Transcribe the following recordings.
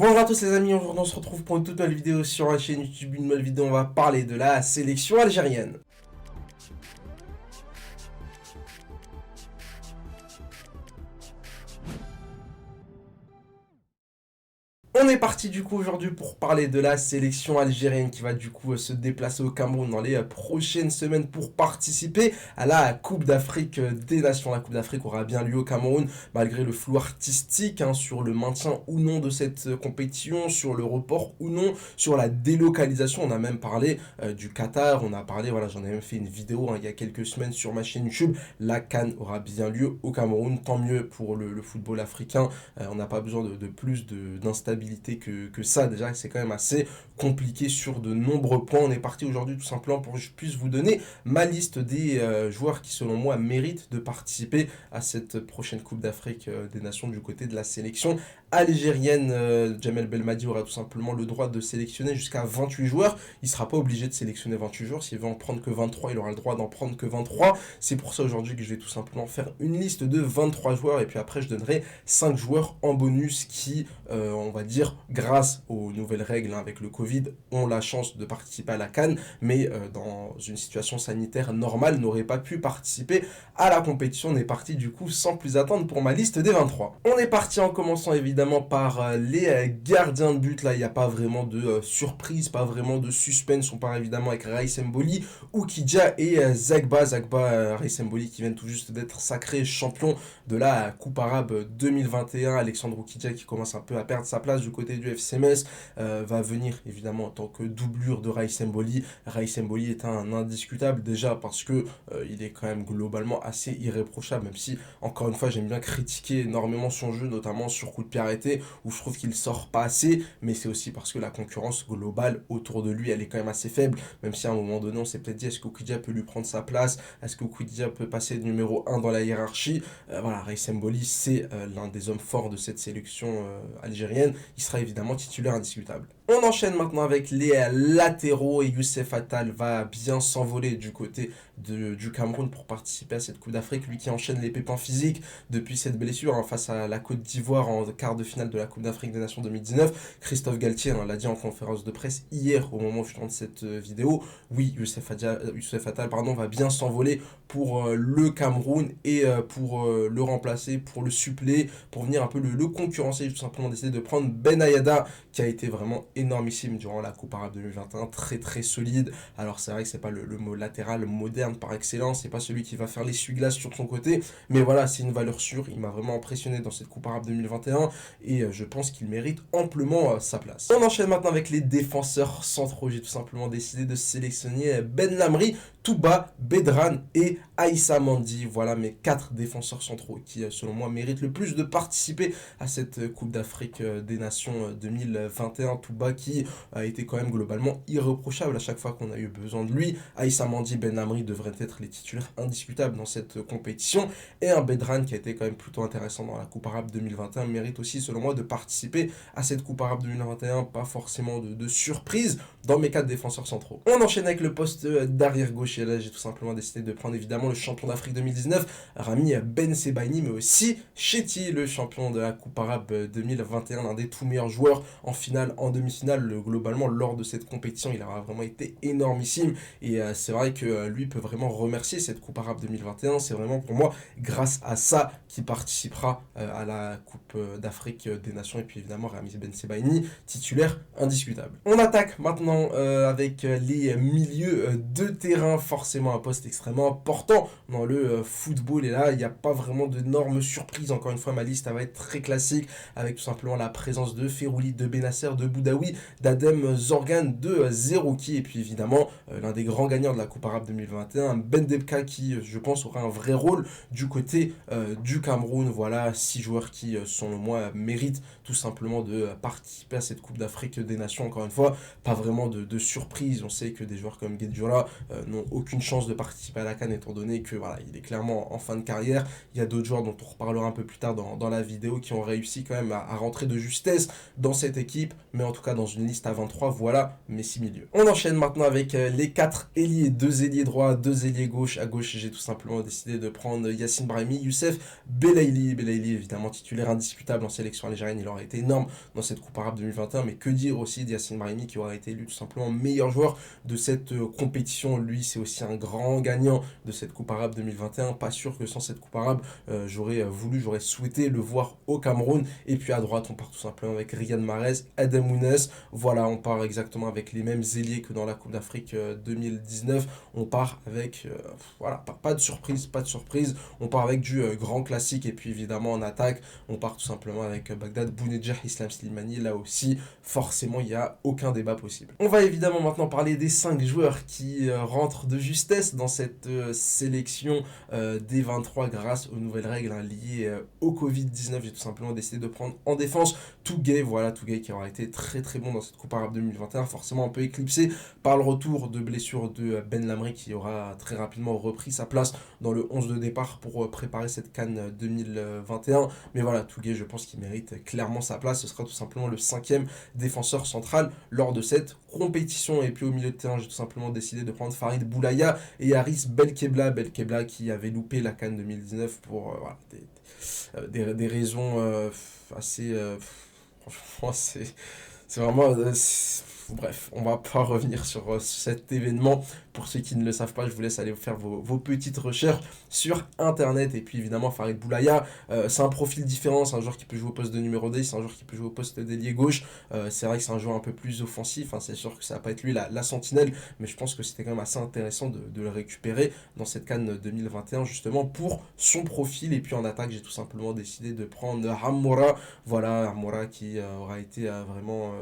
Bonjour à tous les amis, aujourd'hui on se retrouve pour une toute nouvelle vidéo sur la chaîne YouTube. Une nouvelle vidéo, on va parler de la sélection algérienne. On est parti du coup aujourd'hui pour parler de la sélection algérienne qui va du coup se déplacer au Cameroun dans les prochaines semaines pour participer à la Coupe d'Afrique des Nations. La Coupe d'Afrique aura bien lieu au Cameroun malgré le flou artistique sur le maintien ou non de cette compétition, sur le report ou non, sur la délocalisation. On a même parlé du Qatar, on a parlé, voilà, j'en ai même fait une vidéo il y a quelques semaines sur ma chaîne YouTube. La CAN aura bien lieu au Cameroun, tant mieux pour le football africain. On n'a pas besoin de plus d'instabilité que ça. Déjà, c'est quand même assez compliqué sur de nombreux points. On est parti aujourd'hui tout simplement pour que je puisse vous donner ma liste des joueurs qui, selon moi, méritent de participer à cette prochaine Coupe d'Afrique des Nations du côté de la sélection algérienne. Jamel Belmadi aura tout simplement le droit de sélectionner jusqu'à 28 joueurs. Il ne sera pas obligé de sélectionner 28 joueurs. S'il veut en prendre que 23, il aura le droit d'en prendre que 23. C'est pour ça aujourd'hui que je vais tout simplement faire une liste de 23 joueurs et puis après je donnerai 5 joueurs en bonus qui, on va dire, grâce aux nouvelles règles avec le Covid, ont la chance de participer à la CAN, mais dans une situation sanitaire normale, n'auraient pas pu participer à la compétition. On est parti du coup sans plus attendre pour ma liste des 23. On est parti en commençant évidemment par les gardiens de but. Là, il n'y a pas vraiment de surprise, pas vraiment de suspense. On part évidemment avec Raïs Mboli, Oukidja et Zagba. Raïs Mboli qui vient tout juste d'être sacré champion de la Coupe arabe 2021. Alexandre Oukidja qui commence un peu à perdre sa place du côté du FC Metz va venir évidemment en tant que doublure de Raïs Mboli. Raïs Mboli est un indiscutable déjà parce que il est quand même globalement assez irréprochable, même si encore une fois j'aime bien critiquer énormément son jeu, notamment sur coup de pied arrêté où je trouve qu'il sort pas assez, mais c'est aussi parce que la concurrence globale autour de lui elle est quand même assez faible, même si à un moment donné on s'est peut-être dit est-ce qu'Oukidja peut lui prendre sa place, est-ce qu'Oukidja peut passer numéro 1 dans la hiérarchie. Voilà, Raïs Mboli c'est l'un des hommes forts de cette sélection algérienne, il sera évidemment titulaire indiscutable. On enchaîne maintenant avec les latéraux et Youssef Attal va bien s'envoler du côté du Cameroun pour participer à cette Coupe d'Afrique. Lui qui enchaîne les pépins physiques depuis cette blessure face à la Côte d'Ivoire en quart de finale de la Coupe d'Afrique des Nations 2019. Christophe Galtier l'a dit en conférence de presse hier au moment où je tourne cette vidéo. Oui, Youssef Attal va bien s'envoler pour le Cameroun et pour le remplacer, pour le suppléer, pour venir un peu le concurrencer, tout simplement d'essayer de prendre Ben Ayada qui a été vraiment énormissime durant la Coupe arabe 2021, très très solide. Alors c'est vrai que c'est pas le mot latéral moderne par excellence, c'est pas celui qui va faire l'essuie-glace sur son côté, mais voilà, c'est une valeur sûre. Il m'a vraiment impressionné dans cette Coupe arabe 2021 et je pense qu'il mérite amplement sa place. On enchaîne maintenant avec les défenseurs centraux. J'ai tout simplement décidé de sélectionner Ben Lamri, Touba, Bedran et Aïssa Mandi. Voilà mes 4 défenseurs centraux qui, selon moi, méritent le plus de participer à cette Coupe d'Afrique des Nations 2021. Touba qui a été quand même globalement irréprochable à chaque fois qu'on a eu besoin de lui. Aïssa Mandi, Ben Lamri devraient être les titulaires indiscutables dans cette compétition. Et un Bedran qui a été quand même plutôt intéressant dans la Coupe arabe 2021 mérite aussi, selon moi, de participer à cette Coupe arabe 2021. Pas forcément de surprise dans mes 4 défenseurs centraux. On enchaîne avec le poste d'arrière gauche. Et là, j'ai tout simplement décidé de prendre évidemment le champion d'Afrique 2019, Rami Ben Sebaini, mais aussi Chetty, le champion de la Coupe arabe 2021, l'un des tout meilleurs joueurs en finale, en demi-finale. Globalement, lors de cette compétition, il a vraiment été énormissime. Et c'est vrai que lui peut vraiment remercier cette Coupe arabe 2021. C'est vraiment pour moi grâce à ça qu'il participera à la Coupe d'Afrique des Nations. Et puis évidemment, Rami Ben Sebaini, titulaire indiscutable. On attaque maintenant avec les milieux de terrain, forcément un poste extrêmement important dans le football. Et là, il n'y a pas vraiment de normes surprises. Encore une fois, ma liste elle va être très classique avec tout simplement la présence de Ferrouli, de Benasser, de Boudaoui, d'Adem Zorgan, de Zerouki. Et puis évidemment, l'un des grands gagnants de la Coupe arabe 2021, Ben Debka, qui, je pense, aura un vrai rôle du côté du Cameroun. Voilà, 6 joueurs qui, selon moi, méritent tout simplement de participer à cette Coupe d'Afrique des Nations. Encore une fois, pas vraiment de surprise. On sait que des joueurs comme Guedjura n'ont aucune chance de participer à la CAN étant donné que voilà, il est clairement en fin de carrière. Il y a d'autres joueurs dont on reparlera un peu plus tard dans la vidéo qui ont réussi quand même à rentrer de justesse dans cette équipe. Mais en tout cas dans une liste à 23, voilà Messi milieu. On enchaîne maintenant avec les 4 ailiers, 2 ailiers droits, 2 ailiers gauche. À gauche, j'ai tout simplement décidé de prendre Yacine Brahimi, Youssef Belaïli. Belaïli, évidemment, titulaire indiscutable en sélection algérienne, il aurait été énorme dans cette Coupe arabe 2021, mais que dire aussi de Yacine Brahimi qui aurait été élu tout simplement meilleur joueur de cette compétition. Lui, c'est aussi un grand gagnant de cette Coupe arabe 2021. Pas sûr que sans cette Coupe arabe, j'aurais souhaité le voir au Cameroun. Et puis à droite, on part tout simplement avec Riyad Mahrez, Adem Ounes. Voilà, on part exactement avec les mêmes ailiers que dans la Coupe d'Afrique 2019. On part avec, voilà, pas de surprise, pas de surprise. On part avec du grand classique. Et puis évidemment, en attaque, on part tout simplement avec Bagdad Bounedjah, Islam Slimani. Là aussi, forcément, il n'y a aucun débat possible. On va évidemment maintenant parler des 5 joueurs qui rentrent de justesse dans cette sélection des 23 grâce aux nouvelles règles liées au Covid-19. J'ai tout simplement décidé de prendre en défense Touguet. Voilà, Touguet qui aura été très très bon dans cette Coupe arabe 2021, forcément un peu éclipsé par le retour de blessure de Ben Lamri qui aura très rapidement repris sa place dans le 11 de départ pour préparer cette CAN 2021. Mais voilà, Touguet, je pense qu'il mérite clairement sa place. Ce sera tout simplement le 5e défenseur central lors de cette compétition. Et puis au milieu de terrain, j'ai tout simplement décidé de prendre Farid Boulaya et Haris Belkebla. Belkebla qui avait loupé la CAN 2019 pour voilà, des raisons assez... franchement, c'est vraiment... bref, on va pas revenir sur cet événement. Pour ceux qui ne le savent pas, je vous laisse aller faire vos petites recherches sur internet. Et puis évidemment, Farid Boulaya, c'est un profil différent. C'est un joueur qui peut jouer au poste de numéro 10, c'est un joueur qui peut jouer au poste d'ailier gauche. C'est vrai que c'est un joueur un peu plus offensif. C'est sûr que ça va pas être lui la sentinelle, mais je pense que c'était quand même assez intéressant de le récupérer dans cette CAN 2021, justement pour son profil. Et puis en attaque, j'ai tout simplement décidé de prendre Hamoura. Voilà, Hamoura qui aura été vraiment...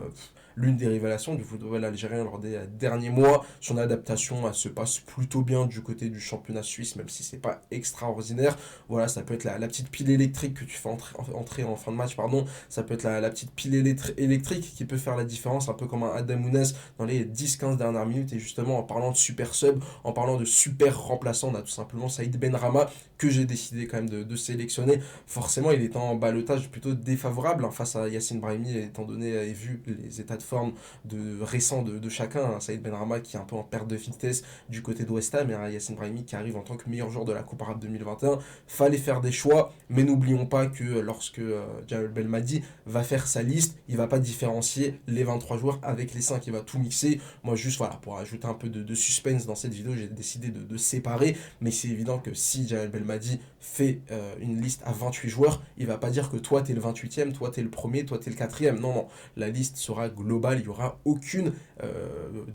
l'une des révélations du football algérien lors des derniers mois. Son adaptation se passe plutôt bien du côté du championnat suisse, même si c'est pas extraordinaire. Voilà, ça peut être la petite pile électrique que tu fais entrer en fin de match, pardon. Ça peut être la petite pile électrique qui peut faire la différence, un peu comme un Adem Ounes dans les 10-15 dernières minutes. Et justement, en parlant de super sub, en parlant de super remplaçant, on a tout simplement Saïd Benrahma que j'ai décidé quand même de sélectionner. Forcément, il est en ballottage plutôt défavorable face à Yacine Brahimi, étant donné et vu les états de forme récents de chacun. Saïd Benrahma qui est un peu en perte de vitesse du côté de West Ham et Yacine Brahimi qui arrive en tant que meilleur joueur de la Coupe arabe 2021. Fallait faire des choix, mais n'oublions pas que lorsque Djamel Belmadi va faire sa liste, il va pas différencier les 23 joueurs avec les 5, il va tout mixer. Moi juste voilà, pour ajouter un peu de suspense dans cette vidéo, j'ai décidé de séparer, mais c'est évident que si Djamel Belmadi fait une liste à 28 joueurs, il va pas dire que toi t'es le 28e, toi t'es le premier, toi t'es le 4e. Non, la liste sera globale, il n'y aura aucune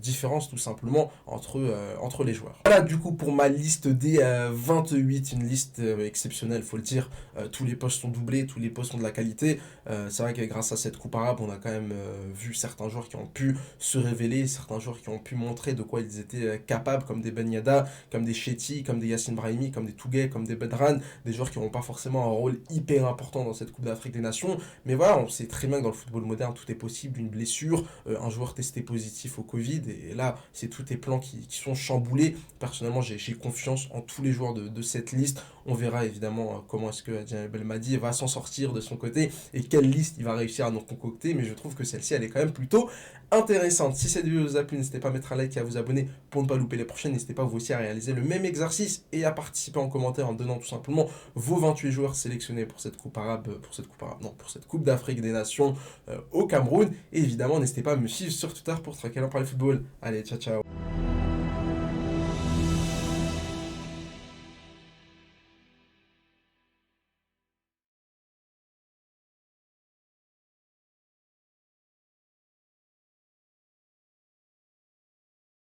différence tout simplement entre les joueurs. Voilà du coup pour ma liste des 28, une liste exceptionnelle, faut le dire. Tous les postes sont doublés, tous les postes sont de la qualité. C'est vrai que grâce à cette coupe arabe, on a quand même vu certains joueurs qui ont pu se révéler, certains joueurs qui ont pu montrer de quoi ils étaient capables, comme des Ben Yedda, comme des Chetty, comme des Yacine Brahimi, comme des Touguet, comme des Bedran, des joueurs qui n'auront pas forcément un rôle hyper important dans cette Coupe d'Afrique des Nations. Mais voilà, on sait très bien que dans le football moderne, tout est possible, une blessure, un joueur testé positif au Covid, et là, c'est tous tes plans qui sont chamboulés. Personnellement, j'ai confiance en tous les joueurs de cette liste. On verra évidemment comment est-ce que Djamel Belmadi va s'en sortir de son côté et quelle liste il va réussir à nous concocter, mais je trouve que celle-ci, elle est quand même plutôt intéressante. Si cette vidéo vous a plu, n'hésitez pas à mettre un like et à vous abonner pour ne pas louper les prochaines. N'hésitez pas vous aussi à réaliser le même exercice et à participer en commentaire en donnant tout simplement vos 28 joueurs sélectionnés pour cette Coupe arabe, pour cette Coupe d'Afrique des Nations au Cameroun. Et évidemment, n'hésitez pas à me suivre sur Twitter pour tranquillement parler football. Allez, ciao ciao.